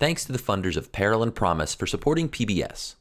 Thanks to the funders of Peril and Promise for supporting PBS.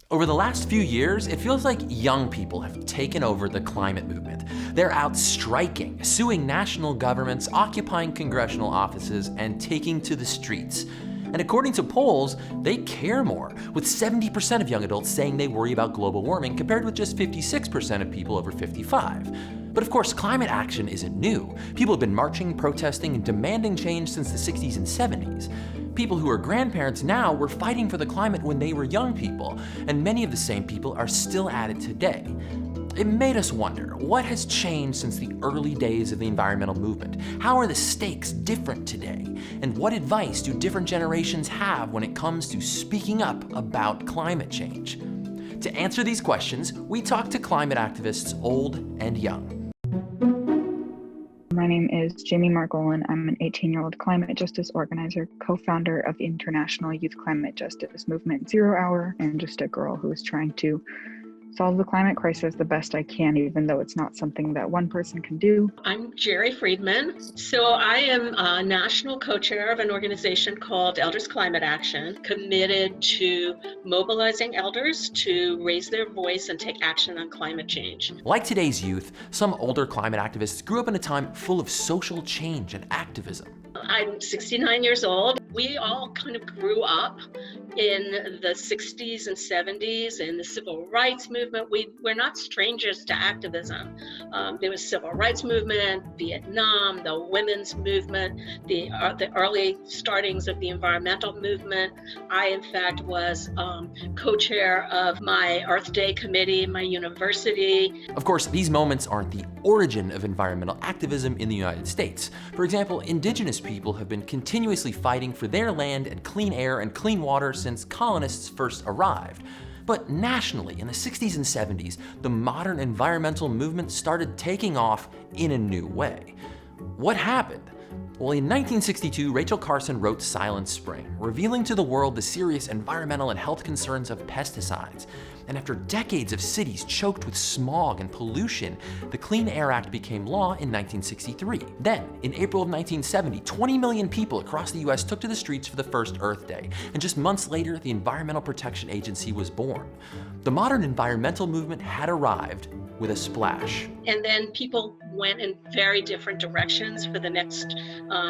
Over the last few years, it feels like young people have taken over the climate movement. They're out striking, suing national governments, occupying congressional offices, and taking to the streets. And according to polls, they care more, with 70% of young adults saying they worry about global warming compared with just 56% of people over 55. But of course, climate action isn't new. People have been marching, protesting, and demanding change since the 60s and 70s. People who are grandparents now were fighting for the climate when they were young people, and many of the same people are still at it today. It made us wonder, what has changed since the early days of the environmental movement? How are the stakes different today? And what advice do different generations have when it comes to speaking up about climate change? To answer these questions, we talked to climate activists old and young. My name is Jamie Margolin. I'm an 18-year-old climate justice organizer, co-founder of the International Youth Climate Justice Movement 0 Hour, and just a girl who is trying to solve the climate crisis the best I can, even though it's not something that one person can do. I'm Jerry Friedman. So I am a national co-chair of an organization called Elders Climate Action, committed to mobilizing elders to raise their voice and take action on climate change. Like today's youth, some older climate activists grew up in a time full of social change and activism. I'm 69 years old. We all kind of grew up in the 60s and 70s in the civil rights movement. We're not strangers to activism. There was civil rights movement, Vietnam, the women's movement, the early startings of the environmental movement. I, in fact, was co-chair of my Earth Day committee in my university. Of course, these moments aren't the origin of environmental activism in the United States. For example, indigenous people have been continuously fighting for their land and clean air and clean water since colonists first arrived. But nationally, in the 60s and 70s, the modern environmental movement started taking off in a new way. What happened? Well, in 1962, Rachel Carson wrote Silent Spring, revealing to the world the serious environmental and health concerns of pesticides. And after decades of cities choked with smog and pollution, the Clean Air Act became law in 1963. Then, in April of 1970, 20 million people across the US took to the streets for the first Earth Day. And just months later, the Environmental Protection Agency was born. The modern environmental movement had arrived with a splash. And then people went in very different directions for the next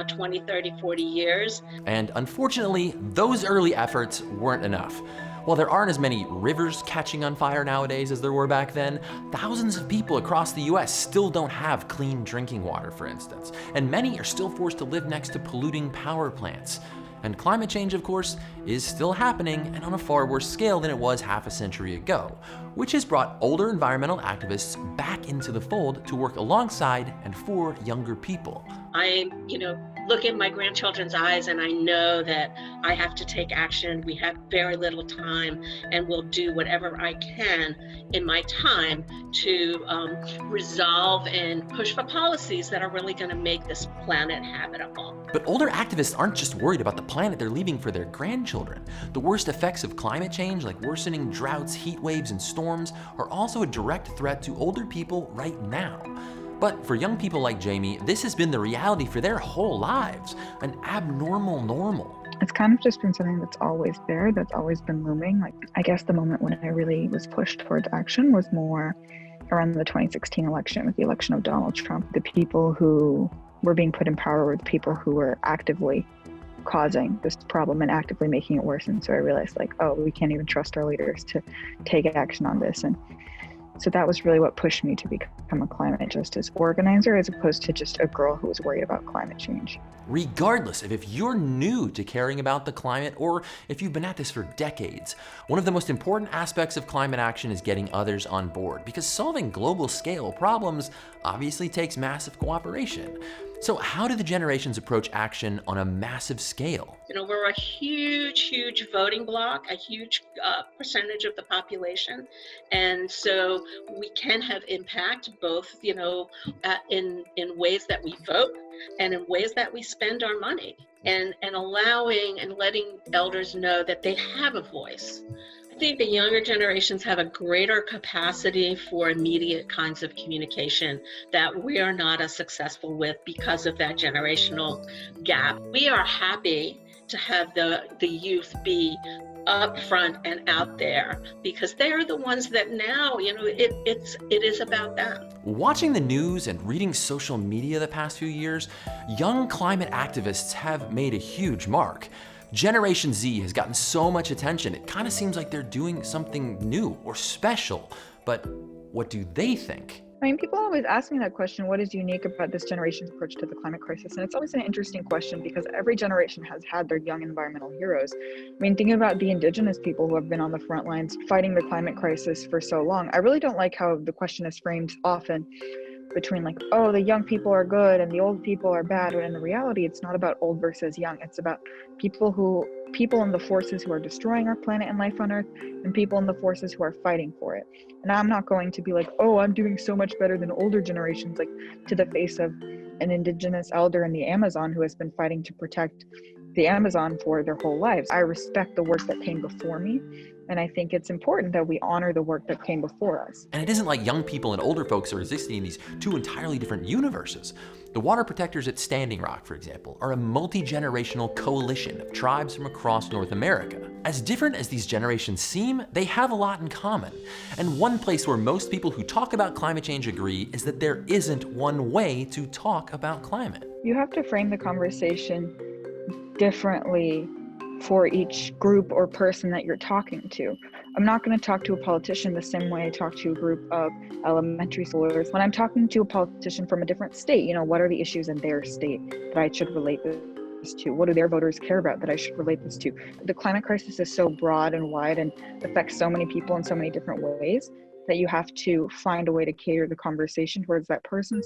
20, 30, 40 years. And unfortunately, those early efforts weren't enough. While there aren't as many rivers catching on fire nowadays as there were back then, thousands of people across the US still don't have clean drinking water, for instance, and many are still forced to live next to polluting power plants. And climate change, of course, is still happening and on a far worse scale than it was half a century ago, which has brought older environmental activists back into the fold to work alongside and for younger people. I, look in my grandchildren's eyes and I know that I have to take action. We have very little time and will do whatever I can in my time to resolve and push for policies that are really going to make this planet habitable. But older activists aren't just worried about the planet they're leaving for their grandchildren. The worst effects of climate change, like worsening droughts, heat waves, and storms, are also a direct threat to older people right now. But for young people like Jamie, this has been the reality for their whole lives, an abnormal normal. It's kind of just been something that's always there, that's always been looming. I guess the moment when I really was pushed towards action was more around the 2016 election, with the election of Donald Trump. The people who were being put in power were the people who were actively causing this problem and actively making it worse. And so I realized, we can't even trust our leaders to take action on this. And so that was really what pushed me to become a climate justice organizer, as opposed to just a girl who was worried about climate change. Regardless of if you're new to caring about the climate or if you've been at this for decades, one of the most important aspects of climate action is getting others on board, because solving global scale problems obviously takes massive cooperation. So how do the generations approach action on a massive scale? We're a huge voting bloc, a huge percentage of the population. And so we can have impact both, in ways that we vote and in ways that we spend our money, and allowing and letting elders know that they have a voice. I think the younger generations have a greater capacity for immediate kinds of communication that we are not as successful with because of that generational gap. We are happy to have the youth be up front and out there, because they are the ones that now, it is about them. Watching the news and reading social media the past few years, young climate activists have made a huge mark. Generation Z has gotten so much attention, it kind of seems like they're doing something new or special. But what do they think? I mean, people always ask me that question, what is unique about this generation's approach to the climate crisis? And it's always an interesting question because every generation has had their young environmental heroes. I mean, thinking about the indigenous people who have been on the front lines fighting the climate crisis for so long, I really don't like how the question is framed often between like, oh, the young people are good and the old people are bad. But in the reality, it's not about old versus young. It's about people in the forces who are destroying our planet and life on Earth, and people in the forces who are fighting for it. And I'm not going to be like, oh, I'm doing so much better than older generations, like to the face of an indigenous elder in the Amazon who has been fighting to protect the Amazon for their whole lives. I respect the work that came before me, and I think it's important that we honor the work that came before us. And it isn't like young people and older folks are existing in these two entirely different universes. The water protectors at Standing Rock, for example, are a multi-generational coalition of tribes from across North America. As different as these generations seem, they have a lot in common. And one place where most people who talk about climate change agree is that there isn't one way to talk about climate. You have to frame the conversation differently for each group or person that you're talking to. I'm not going to talk to a politician the same way I talk to a group of elementary schoolers. When I'm talking to a politician from a different state, what are the issues in their state that I should relate this to? What do their voters care about that I should relate this to? The climate crisis is so broad and wide and affects so many people in so many different ways that you have to find a way to cater the conversation towards that person.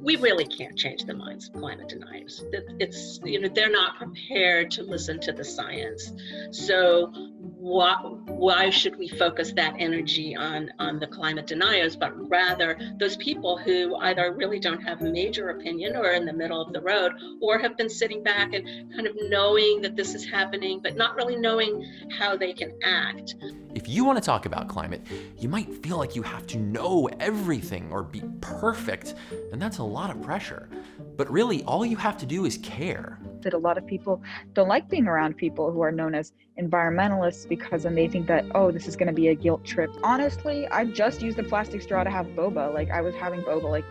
We really can't change the minds of climate deniers. It's, they're not prepared to listen to the science. So why should we focus that energy on the climate deniers, but rather those people who either really don't have a major opinion or are in the middle of the road, or have been sitting back and kind of knowing that this is happening, but not really knowing how they can act. If you want to talk about climate, you might feel like you have to know everything or be perfect, and that's a lot of pressure. But really, all you have to do is care. That a lot of people don't like being around people who are known as environmentalists because then they think that, oh, this is going to be a guilt trip. Honestly, I just used a plastic straw to have boba. Like I was having boba,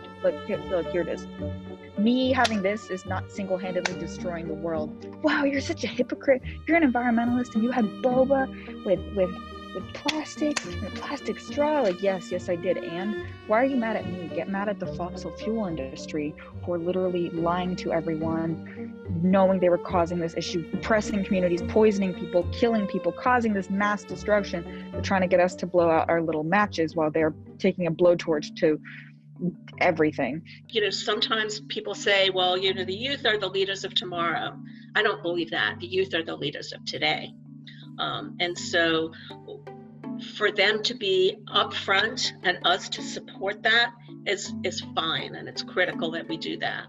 here it is. Me having this is not single-handedly destroying the world. Wow, you're such a hypocrite. You're an environmentalist and you had boba with plastic and a plastic straw. Like, yes, I did. And why are you mad at me? Get mad at the fossil fuel industry for literally lying to everyone, knowing they were causing this issue, oppressing communities, poisoning people, killing people, causing this mass destruction. They're trying to get us to blow out our little matches while they're taking a blowtorch to everything. Sometimes people say, well, the youth are the leaders of tomorrow. I don't believe that. The youth are the leaders of today. And so for them to be upfront and us to support that is fine, and it's critical that we do that.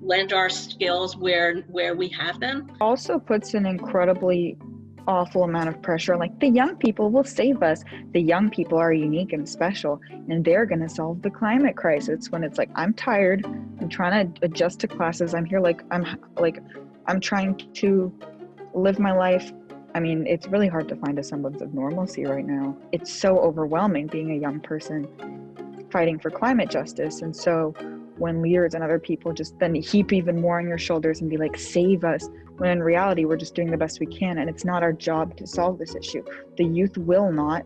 Lend our skills where we have them. Also puts an incredibly awful amount of pressure. Like, the young people will save us. The young people are unique and special, and they're going to solve the climate crisis. When it's like, I'm tired, I'm trying to adjust to classes, I'm here, I'm trying to live my life. I mean, it's really hard to find a semblance of normalcy right now. It's so overwhelming being a young person fighting for climate justice. And so when leaders and other people just then heap even more on your shoulders and be like, save us, when in reality, we're just doing the best we can. And it's not our job to solve this issue. The youth will not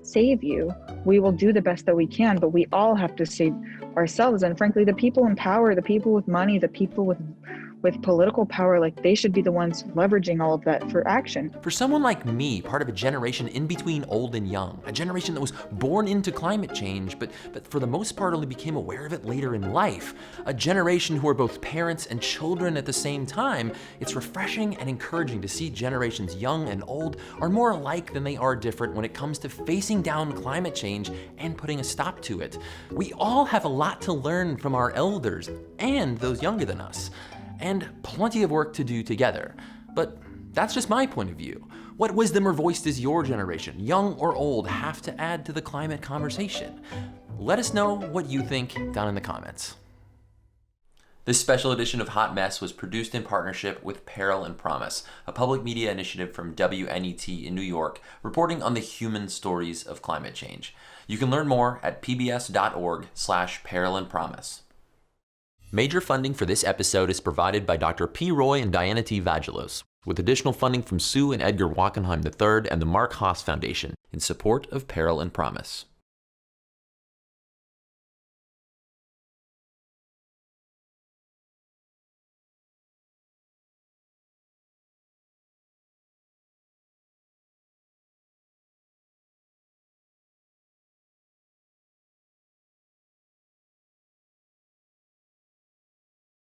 save you. We will do the best that we can, but we all have to save ourselves. And frankly, the people in power, the people with money, the people with political power, they should be the ones leveraging all of that for action. For someone like me, part of a generation in between old and young, a generation that was born into climate change, but for the most part only became aware of it later in life, a generation who are both parents and children at the same time, it's refreshing and encouraging to see generations young and old are more alike than they are different when it comes to facing down climate change and putting a stop to it. We all have a lot to learn from our elders and those younger than us, and plenty of work to do together. But that's just my point of view. What wisdom or voice does your generation, young or old, have to add to the climate conversation? Let us know what you think down in the comments. This special edition of Hot Mess was produced in partnership with Peril and Promise, a public media initiative from WNET in New York, reporting on the human stories of climate change. You can learn more at pbs.org/peril and promise. Major funding for this episode is provided by Dr. P. Roy and Diana T. Vagelos, with additional funding from Sue and Edgar Wackenheim III and the Mark Haas Foundation in support of Peril and Promise.